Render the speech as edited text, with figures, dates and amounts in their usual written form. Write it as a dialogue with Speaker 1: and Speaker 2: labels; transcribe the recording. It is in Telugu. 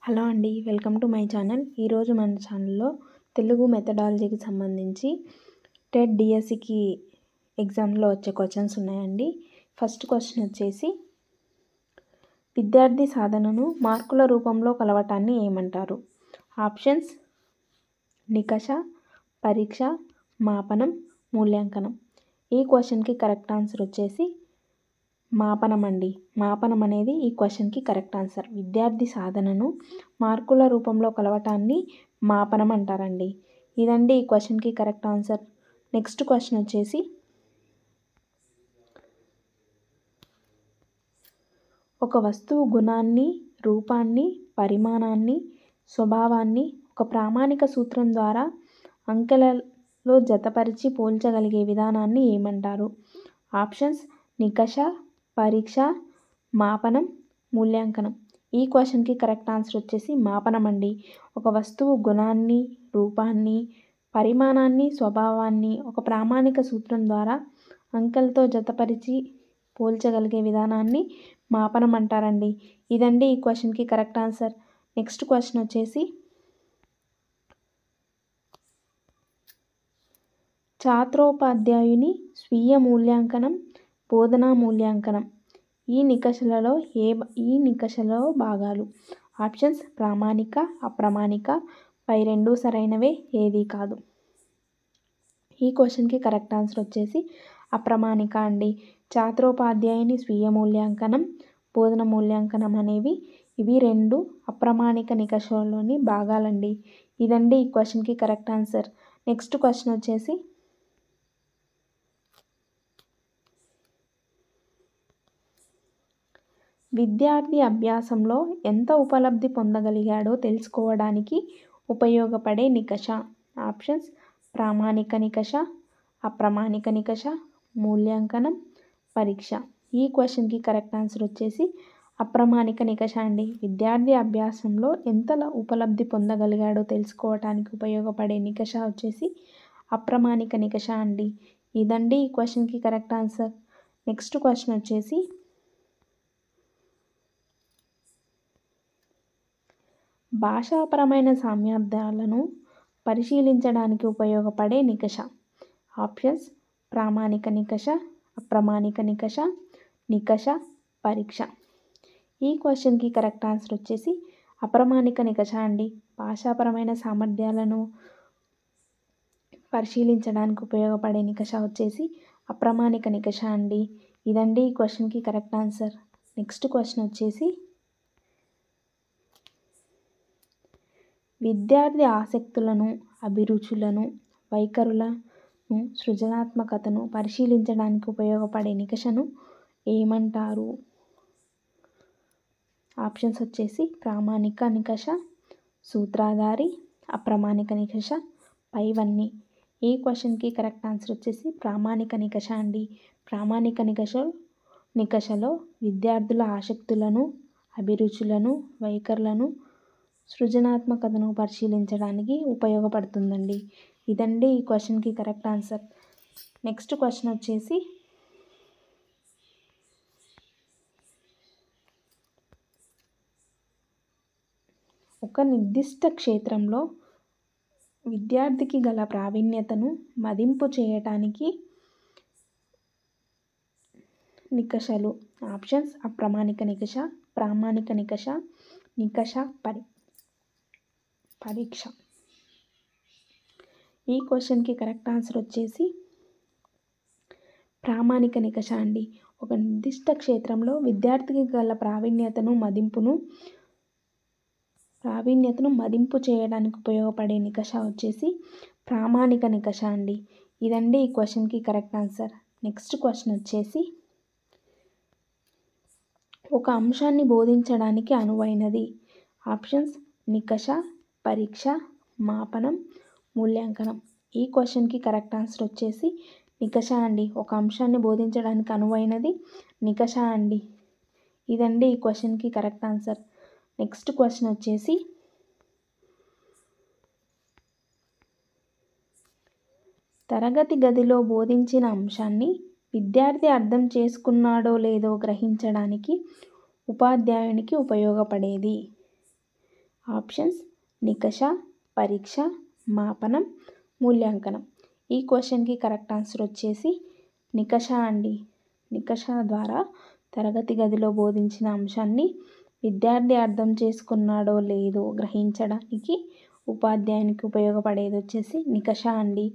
Speaker 1: హలో అండి, వెల్కమ్ టు మై ఛానల్. ఈరోజు మన ఛానల్లో తెలుగు మెథడాలజీకి సంబంధించి టెట్ డిఎస్సికి ఎగ్జామ్లో వచ్చే క్వశ్చన్స్ ఉన్నాయండి. ఫస్ట్ క్వశ్చన్ వచ్చేసి, విద్యార్థి సాధనను మార్కుల రూపంలో కొలవటాన్ని ఏమంటారు? ఆప్షన్స్: నికష, పరీక్ష, మాపనం, మూల్యాంకనం. ఈ క్వశ్చన్కి కరెక్ట్ ఆన్సర్ వచ్చేసి మాపనం అండి. మాపనం అనేది ఈ క్వశ్చన్కి కరెక్ట్ ఆన్సర్. విద్యార్థి సాధనను మార్కుల రూపంలో కొలవటాన్ని మాపనం అంటారండి. ఇదండి ఈ క్వశ్చన్కి కరెక్ట్ ఆన్సర్. నెక్స్ట్ క్వశ్చన్ వచ్చేసి, ఒక వస్తువు గుణాన్ని, రూపాన్ని, పరిమాణాన్ని, స్వభావాన్ని ఒక ప్రామాణిక సూత్రం ద్వారా అంకెలలో జతపరిచి పోల్చగలిగే విధానాన్ని ఏమంటారు? ఆప్షన్స్: నికష, పరీక్ష, మాపనం, మూల్యాంకనం. ఈ క్వశ్చన్కి కరెక్ట్ ఆన్సర్ వచ్చేసి మాపనం అండి. ఒక వస్తువు గుణాన్ని, రూపాన్ని, పరిమాణాన్ని, స్వభావాన్ని ఒక ప్రామాణిక సూత్రం ద్వారా అంకెలతో జతపరిచి పోల్చగలిగే విధానాన్ని మాపనం అంటారండి. ఇదండి ఈ క్వశ్చన్కి కరెక్ట్ ఆన్సర్. నెక్స్ట్ క్వశ్చన్ వచ్చేసి, ఛాత్రోపాధ్యాయుని స్వీయ మూల్యాంకనం, బోధనా మూల్యాంకనం ఈ నికషలో భాగాలు. ఆప్షన్స్: ప్రామాణిక, అప్రామాణిక. పై రెండు సరైనవే, ఏది కాదు. ఈ క్వశ్చన్కి కరెక్ట్ ఆన్సర్ వచ్చేసి అప్రామాణిక అండి. ఛాత్రోపాధ్యాయుని స్వీయ మూల్యాంకనం, బోధన మూల్యాంకనం అనేవి ఇవి రెండు అప్రామాణిక నికషలోని భాగాలండి. ఇదండి ఈ క్వశ్చన్కి కరెక్ట్ ఆన్సర్. నెక్స్ట్ క్వశ్చన్ వచ్చేసి, విద్యార్థి అభ్యాసంలో ఎంత ఉపలబ్ధి పొందగలిగాడో తెలుసుకోవడానికి ఉపయోగపడే నికష. ఆప్షన్స్: ప్రామాణిక నికష, అప్రామాణిక నికష, మూల్యాంకనం, పరీక్ష. ఈ క్వశ్చన్కి కరెక్ట్ ఆన్సర్ వచ్చేసి అప్రామాణిక నికష అండి. విద్యార్థి అభ్యాసంలో ఎంత ఉపలబ్ధి పొందగలిగాడో తెలుసుకోవడానికి ఉపయోగపడే నికష వచ్చేసి అప్రామాణిక నికష అండి. ఇదండి ఈ క్వశ్చన్కి కరెక్ట్ ఆన్సర్. నెక్స్ట్ క్వశ్చన్ వచ్చేసి, భాషాపరమైన సామర్థ్యాలను పరిశీలించడానికి ఉపయోగపడే నికష. ఆప్షన్స్: ప్రామాణిక నికష, అప్రామాణిక నికష, నికష, పరీక్ష. ఈ క్వశ్చన్కి కరెక్ట్ ఆన్సర్ వచ్చేసి అప్రామాణిక నికష అండి. భాషాపరమైన సామర్థ్యాలను పరిశీలించడానికి ఉపయోగపడే నికష వచ్చేసి అప్రామాణిక నికష అండి. ఇదండి ఈ క్వశ్చన్కి కరెక్ట్ ఆన్సర్. నెక్స్ట్ క్వశ్చన్ వచ్చేసి, విద్యార్థి ఆసక్తులను, అభిరుచులను, వైఖరులను, సృజనాత్మకతను పరిశీలించడానికి ఉపయోగపడే నికషను ఏమంటారు? ఆప్షన్స్ వచ్చేసి ప్రామాణిక నికష, సూత్రాధారి, అప్రామాణిక నికష, పైవన్నీ. ఈ క్వశ్చన్కి కరెక్ట్ ఆన్సర్ వచ్చేసి ప్రామాణిక నికష అండి. ప్రామాణిక నికషలో విద్యార్థుల ఆసక్తులను, అభిరుచులను, వైఖరులను, సృజనాత్మకతను పరిశీలించడానికి ఉపయోగపడుతుందండి. ఇదండి ఈ క్వశ్చన్కి కరెక్ట్ ఆన్సర్. నెక్స్ట్ క్వశ్చన్ వచ్చేసి, ఒక నిర్దిష్ట క్షేత్రంలో విద్యార్థికి గల ప్రావీణ్యతను మదింపు చేయటానికి నికషలు. ఆప్షన్స్: అప్రామాణిక నికష, ప్రామాణిక నికష, నికష, పరీక్ష. ఈ క్వశ్చన్కి కరెక్ట్ ఆన్సర్ వచ్చేసి ప్రామాణిక నికష అండి. ఒక నిర్దిష్ట క్షేత్రంలో విద్యార్థికి గల ప్రావీణ్యతను మదింపు చేయడానికి ఉపయోగపడే నికష వచ్చేసి ప్రామాణిక నికష అండి. ఇదండి ఈ క్వశ్చన్కి కరెక్ట్ ఆన్సర్. నెక్స్ట్ క్వశ్చన్ వచ్చేసి, ఒక అంశాన్ని బోధించడానికి అనువైనది. ఆప్షన్స్: నికష, పరీక్ష, మాపనం, మూల్యాంకనం. ఈ క్వశ్చన్కి కరెక్ట్ ఆన్సర్ వచ్చేసి నికష అండి. ఒక అంశాన్ని బోధించడానికి అనువైనది నికష అండి. ఇదండి ఈ క్వశ్చన్కి కరెక్ట్ ఆన్సర్. నెక్స్ట్ క్వశ్చన్ వచ్చేసి, తరగతి గదిలో బోధించిన అంశాన్ని విద్యార్థి అర్థం చేసుకున్నాడో లేదో గ్రహించడానికి ఉపాధ్యాయునికి ఉపయోగపడేది. ఆప్షన్స్ నికష, పరీక్ష, మాపనం, మూల్యాంకనం. ఈ క్వశ్చన్కి కరెక్ట్ ఆన్సర్ వచ్చేసి నికష అండి. నికష ద్వారా తరగతి గదిలో బోధించిన అంశాన్ని విద్యార్థి అర్థం చేసుకున్నాడో లేదో గ్రహించడానికి ఉపాధ్యాయునికి ఉపయోగపడేది వచ్చేసి నికష అండి.